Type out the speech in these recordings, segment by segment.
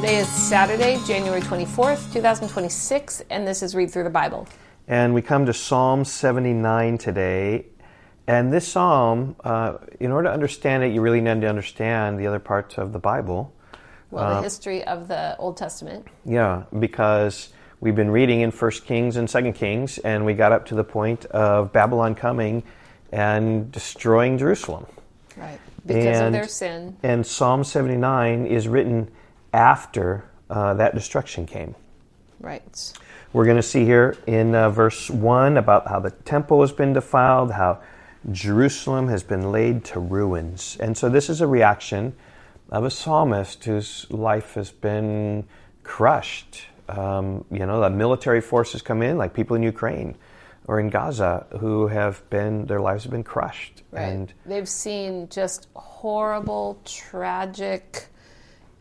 Today is Saturday, January 24th, 2026, and this is Read Through the Bible. And we come to Psalm 79 today. And this psalm, in order to understand it, you really need to understand the other parts of the Bible. Well, the history of the Old Testament. Yeah, because we've been reading in 1 Kings and 2 Kings, and we got up to the point of Babylon coming and destroying Jerusalem. Right, because of their sin. And Psalm 79 is written after that destruction came. Right. We're going to see here in verse 1 about how the temple has been defiled, how Jerusalem has been laid to ruins. And so this is a reaction of a psalmist whose life has been crushed. The military forces come in, like people in Ukraine or in Gaza, who their lives have been crushed. Right. And they've seen just horrible, tragic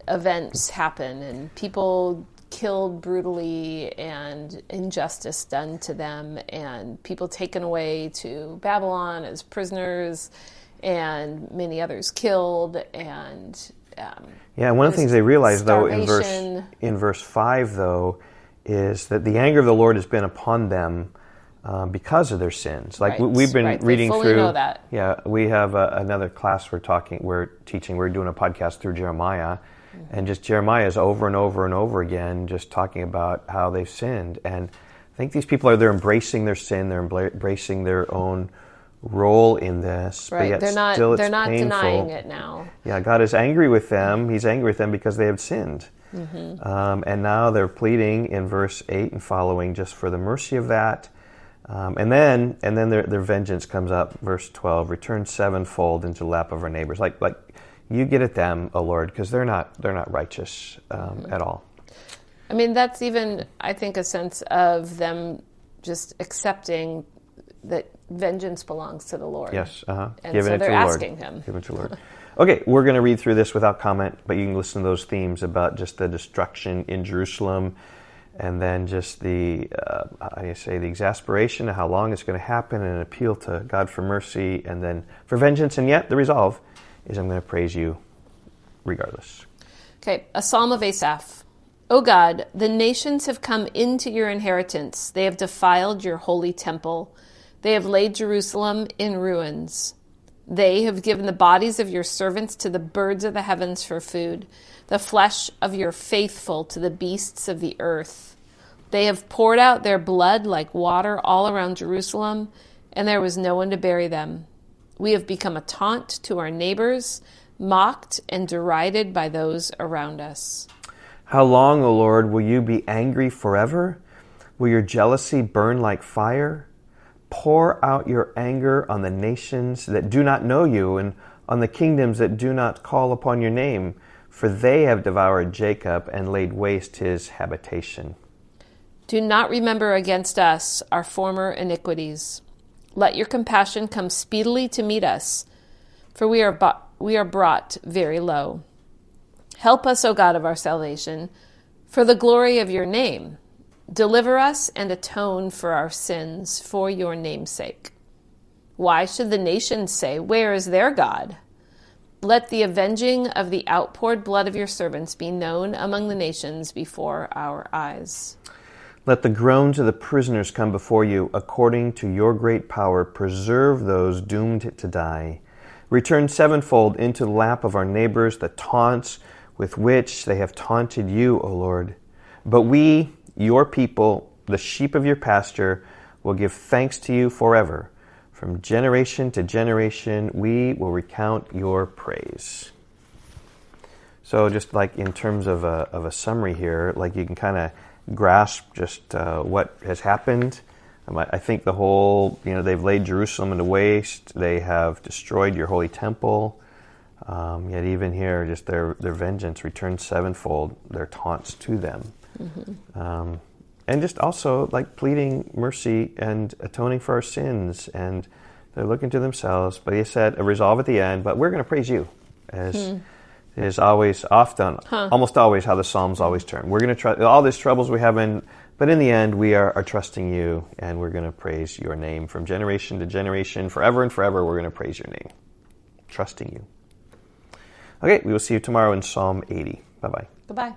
events happen, and people killed brutally, and injustice done to them, and people taken away to Babylon as prisoners, and many others killed, and one of the things they realize, though, in verse 5, though, is that the anger of the Lord has been upon them because of their sins. Like we've been reading they fully through. Know that. Yeah, we have another class we're doing a podcast through Jeremiah, and just Jeremiah is over and over and over again just talking about how they've sinned. And I think these people they're embracing their sin, they're embracing their own role in this, right. But yet they're not painful. Denying it now. Yeah, God is angry with them. He's angry with them because they have sinned. Mm-hmm. And now they're pleading in verse 8 and following just for the mercy of that. And then their vengeance comes up, verse 12, return sevenfold into the lap of our neighbors. Like you get at them, O Lord, because they're not righteous at all. I mean, that's even, I think, a sense of them just accepting that vengeance belongs to the Lord. Yes, And giving so it they're to the Lord. asking him. Give it to the Lord. Okay, we're going to read through this without comment, but you can listen to those themes about just the destruction in Jerusalem, and then just the exasperation of how long it's going to happen, and an appeal to God for mercy, and then for vengeance, and yet the resolve is I'm going to praise you regardless. Okay, a psalm of Asaph. O God, the nations have come into your inheritance. They have defiled your holy temple. They have laid Jerusalem in ruins. They have given the bodies of your servants to the birds of the heavens for food, the flesh of your faithful to the beasts of the earth. They have poured out their blood like water all around Jerusalem, and there was no one to bury them. We have become a taunt to our neighbors, mocked and derided by those around us. How long, O Lord, will you be angry forever? Will your jealousy burn like fire? Pour out your anger on the nations that do not know you, and on the kingdoms that do not call upon your name, for they have devoured Jacob and laid waste his habitation. Do not remember against us our former iniquities. Let your compassion come speedily to meet us, for we are brought very low. Help us, O God of our salvation, for the glory of your name. Deliver us and atone for our sins for your name's sake. Why should the nations say, where is their God? Let the avenging of the outpoured blood of your servants be known among the nations before our eyes. Let the groans of the prisoners come before you. According to your great power, preserve those doomed to die. Return sevenfold into the lap of our neighbors the taunts with which they have taunted you, O Lord. But we, your people, the sheep of your pasture, will give thanks to you forever. From generation to generation, we will recount your praise. So just like in terms of a summary here, like you can kind of grasp just what has happened. I think the whole, they've laid Jerusalem into waste. They have destroyed your holy temple. Yet even here, just their vengeance returns sevenfold, their taunts to them. Mm-hmm. And just also like pleading mercy and atoning for our sins. And they're looking to themselves. But he said a resolve at the end, but we're going to praise you. As is always almost always how the Psalms always turn. We're going to try all these troubles we have but in the end we are trusting you, and we're going to praise your name from generation to generation, forever and forever. We're going to praise your name, trusting you. Okay, we will see you tomorrow in Psalm 80. Bye-bye. Goodbye.